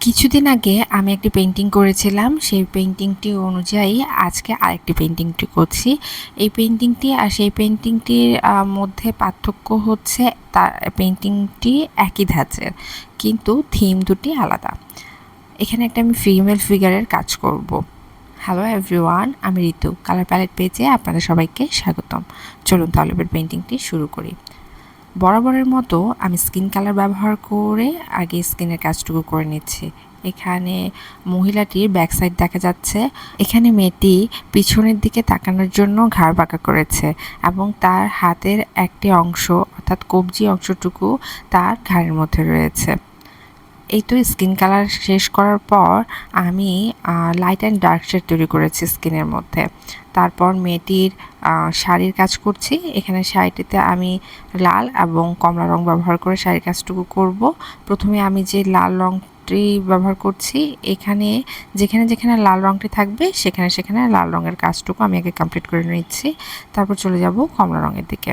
কিছুদিন আগে আমি একটি পেইন্টিং করেছিলাম। সেই পেইন্টিংটি অনুযায়ী আজকে আরেকটি পেইন্টিংটি করছি। এই পেইন্টিংটি আর সেই পেইন্টিংটির মধ্যে পার্থক্য হচ্ছে তার পেইন্টিংটি একই ধাঁচের, কিন্তু থিম দুটি আলাদা। এখানে একটা আমি ফিমেল ফিগারের কাজ করব। হ্যালো এভরিওয়ান, আমি ঋতু। কালার প্যালেট পেজে আপনাদের সবাইকে স্বাগতম। চলুন তাহলে এবার পেইন্টিংটি শুরু করি। বরাবরের মতো আমি স্কিন কালার ব্যবহার করে আগে স্কিনের কাজটুকু করে নিচ্ছি। এখানে মহিলাটির ব্যাক সাইড দেখা যাচ্ছে। এখানে মেয়েটি পিছনের দিকে তাকানোর জন্য ঘাড় বাঁকা করেছে এবং তার হাতের একটি অংশ অর্থাৎ কবজি অংশটুকু তার ঘাড়ের মধ্যে রয়েছে। এই তো স্কিন কালার শেষ করার পর আমি লাইট অ্যান্ড ডার্ক শেড তৈরি করেছি স্কিনের মধ্যে। তারপর মেয়েটির শাড়ির কাজ করছি। এখানে শাড়িটিতে আমি লাল এবং কমলা রং ব্যবহার করে শাড়ির কাজটুকু করব। প্রথমে আমি যে লাল রংটি ব্যবহার করছি, এখানে যেখানে যেখানে লাল রংটি থাকবে সেখানে সেখানে লাল রঙের কাজটুকু আমি আগে কমপ্লিট করে নিচ্ছি। তারপর চলে যাব কমলা রঙের দিকে।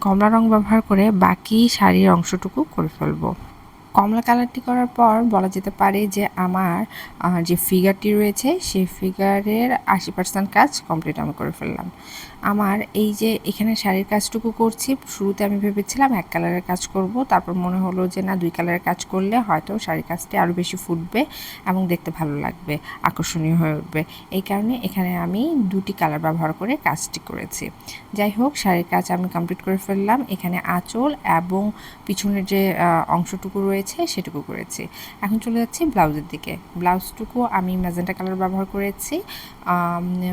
কমলা রং ব্যবহার করে বাকি শাড়ির অংশটুকু করে ফেলবো। কমলা কালারটি করার পর বলা যেতে পারে যে আমার যে ফিগারটি রয়েছে সেই ফিগারের 80% কাজ কমপ্লিট আমি করে ফেললাম। আমার এই যে এখানে শাড়ির কাজটুকু করছি, শুরুতে আমি ভেবেছিলাম এক কালারের কাজ করব, তারপর মনে হলো যে না, দুই কালারের কাজ করলে হয়তো শাড়ির কাজটি আরও বেশি ফুটবে এবং দেখতে ভালো লাগবে, আকর্ষণীয় হয়ে উঠবে। এই কারণে এখানে আমি দুটি কালার ব্যবহার করে কাজটি করেছি। যাই হোক, শাড়ির কাজ আমি কমপ্লিট করে ফেললাম। এখানে আঁচল এবং পিছনের যে অংশটুকু রয়েছে সেটুকু করেছি। এখন চলে যাচ্ছি ব্লাউজের দিকে। ব্লাউজটুকু আমি ম্যাজেন্টা কালার ব্যবহার করেছি।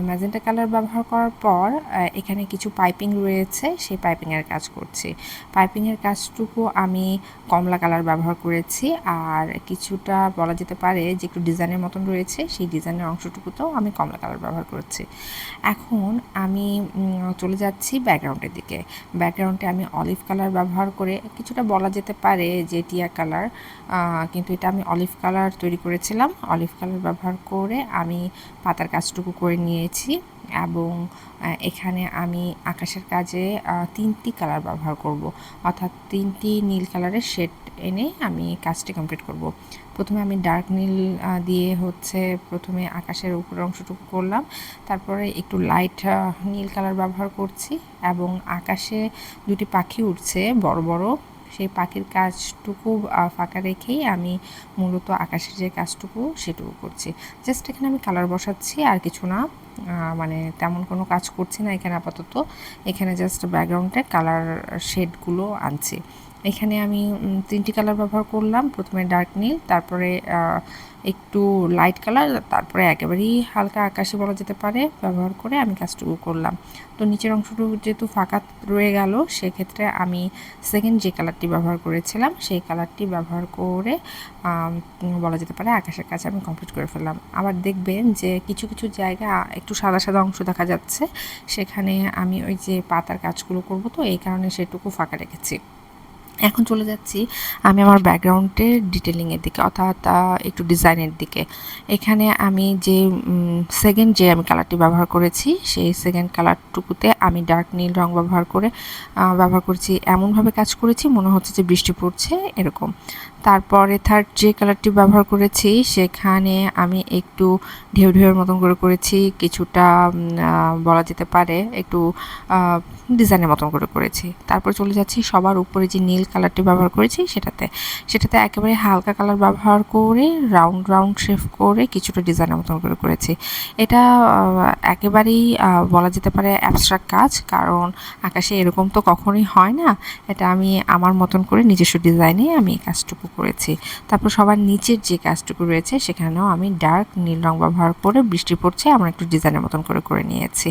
ম্যাজেন্টা কালার ব্যবহার করার পর এখানে কিছু পাইপিং রয়েছে, সেই পাইপিংয়ের কাজ করছি। পাইপিংয়ের কাজটুকু আমি কমলা কালার ব্যবহার করেছি, আর কিছুটা বলা যেতে পারে যে একটু ডিজাইনের মতন রয়েছে, সেই ডিজাইনের অংশটুকুতেও আমি কমলা কালার ব্যবহার করেছি। এখন আমি চলে যাচ্ছি ব্যাকগ্রাউন্ডের দিকে। ব্যাকগ্রাউন্ডে আমি অলিভ কালার ব্যবহার করে কিছুটা বলা যেতে পারে যে টিয়া কালার, কিন্তু এটা আমি অলিভ কালার তৈরি করেছিলাম। অলিভ কালার ব্যবহার করে আমি পাতার কাজটুকু করে নিয়েছি এবং এখানে আমি আকাশের কাজে 3টি কালার ব্যবহার করব, অর্থাৎ 3টি নীল কালারের শেড এনে আমি কাজটি কমপ্লিট করব। প্রথমে আমি ডার্ক নীল দিয়ে প্রথমে আকাশের উপরের অংশটুকু করলাম, তারপরে একটু লাইট নীল কালার ব্যবহার করছি এবং আকাশে দুটি পাখি উঠছে বড় বড়, সেই পাখির কাজটুকু ফাঁকা রেখেই আমি মূলত আকাশের যে কাজটুকু সেটুকু করছি। জাস্ট এখানে আমি কালার বসাচ্ছি, আর কিছু না, মানে তেমন কোনো কাজ করছি না এখানে আপাতত। এখানে জাস্ট ব্যাকগ্রাউন্ডে কালার শেডগুলো আনছি। এখানে আমি 3টি কালার ব্যবহার করলাম। প্রথমে ডার্ক নীল, তারপরে একটু লাইট কালার, তারপরে একেবারেই হালকা আকাশি বলা যেতে পারে ব্যবহার করে আমি কাজটুকু করলাম। তো নিচের অংশটুকু যেহেতু ফাঁকা রয়ে গেল, সেক্ষেত্রে আমি সেকেন্ড যে কালারটি ব্যবহার করেছিলাম সেই কালারটি ব্যবহার করে বলা যেতে পারে আকাশের কাজ আমি কমপ্লিট করে ফেললাম। আবার দেখবেন যে কিছু কিছু জায়গা একটু সাদা সাদা অংশ দেখা যাচ্ছে, সেখানে আমি ওই যে পাতার কাজগুলো করব, তো এই কারণে সেটুকু ফাঁকা রেখেছি। এখন চলে যাচ্ছি আমি আমার ব্যাকগ্রাউন্ডের ডিটেলিংয়ের দিকে, অর্থাৎ একটু ডিজাইনের দিকে। এখানে আমি যে সেকেন্ড যে আমি কালারটি ব্যবহার করেছি, সেই সেকেন্ড কালারটুকুতে আমি ডার্ক নীল রং ব্যবহার করছি, এমনভাবে কাজ করেছি মনে হচ্ছে যে বৃষ্টি পড়ছে এরকম। তারপরে থার্ড যে কালারটি ব্যবহার করেছি সেখানে আমি একটু ঢেউ ঢেউয়ের মতন করে করেছি, কিছুটা বলা যেতে পারে একটু ডিজাইনের মতন করে করেছি। তারপর চলে যাচ্ছি সবার উপরে যে নীল কালারটি ব্যবহার করেছি সেটাতে একেবারে হালকা কালার ব্যবহার করে রাউন্ড রাউন্ড শেপ করে কিছুটা ডিজাইনের মতন করে করেছি। এটা একেবারেই বলা যেতে পারে অ্যাবস্ট্রাক্ট কাজ, কারণ আকাশে এরকম তো কখনোই হয় না। এটা আমি আমার মতন করে নিজস্ব ডিজাইনে আমি কাজটুকু করেছি। তারপর সবার নিচের যে কাজটুকু রয়েছে সেখানেও আমি ডার্ক নীল রং ব্যবহার করে বৃষ্টি পড়ছে আমরা একটু ডিজাইনের মতন করে নিয়েছি,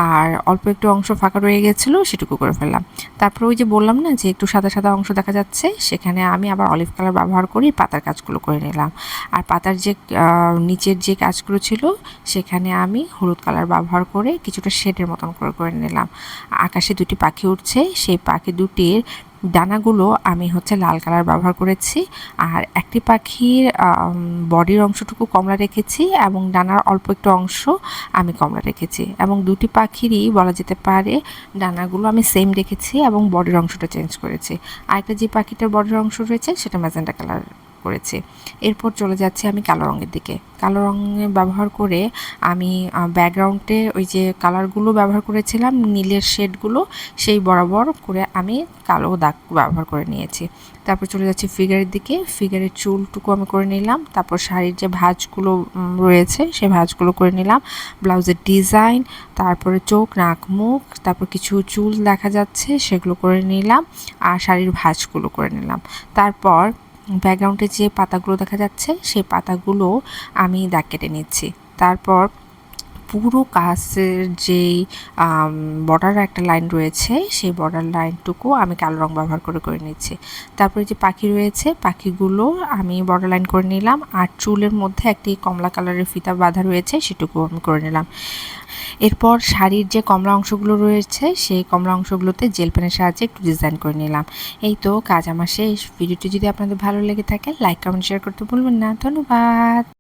আর অল্প একটু অংশ ফাঁকা রয়ে গেছিলো সেটুকু করে ফেললাম। তারপর ওই যে বললাম না যে একটু সাদা সাদা অংশ দেখা যাচ্ছে, সেখানে আমি আবার অলিভ কালার ব্যবহার করি পাতার কাজগুলো করে নিলাম। আর পাতার যে নিচের যে কাজগুলো ছিল সেখানে আমি হলুদ কালার ব্যবহার করে কিছুটা শেডের মতন করে নিলাম। আকাশে দুটি পাখি উঠছে, সেই পাখি দুটির ডানাগুলো আমি লাল কালার ব্যবহার করেছি, আর একটি পাখির বডির অংশটুকু কমলা রেখেছি এবং ডানার অল্প একটু অংশ আমি কমলা রেখেছি, এবং দুটি পাখিরই বলা যেতে পারে ডানাগুলো আমি সেম রেখেছি এবং বডির অংশটা চেঞ্জ করেছি। আরেকটা যে পাখিটার বডির অংশ রয়েছে সেটা ম্যাজেন্টা কালার করেছি। এরপর চলে যাচ্ছি আমি কালো রঙের দিকে। কালো রঙ ব্যবহার করে আমি ব্যাকগ্রাউন্ডে ওই যে কালারগুলো ব্যবহার করেছিলাম নীলের শেডগুলো, সেই বরাবর করে আমি কালো দাগ ব্যবহার করে নিয়েছি। তারপর চলে যাচ্ছি ফিগারের দিকে। ফিগারের চুলটুকু আমি করে নিলাম। তারপর শাড়ির যে ভাঁজগুলো রয়েছে সেই ভাঁজগুলো করে নিলাম। ব্লাউজের ডিজাইন, তারপরে চোখ, নাক, মুখ, তারপর কিছু চুল দেখা যাচ্ছে সেগুলো করে নিলাম, আর শাড়ির ভাঁজগুলো করে নিলাম। তারপর ব্যাকগ্রাউন্ডে যে পাতাগুলো দেখা যাচ্ছে সেই পাতাগুলো আমি দাগ কেটে নিচ্ছি। তারপর পুরো কাজের যেই বর্ডার একটা লাইন রয়েছে সেই বর্ডার লাইনটুকু আমি কালো রং ব্যবহার করে নিচ্ছি। তারপরে যে পাখি রয়েছে পাখিগুলো আমি বর্ডার লাইন করে নিলাম, আর চুলের মধ্যে একটি কমলা কালারের ফিতা বাঁধা রয়েছে সেটুকু আমি করে নিলাম। এরপর শাড়ির যে কমলা অংশগুলো রয়েছে সেই কমলা অংশগুলোতে জেল পেনের সাহায্যে একটু ডিজাইন করে নিলাম। এই তো কাজ আমার শেষ। ভিডিওটি যদি আপনাদের ভালো লেগে থাকে লাইক, কমেন্ট, শেয়ার করতে ভুলবেন না। ধন্যবাদ।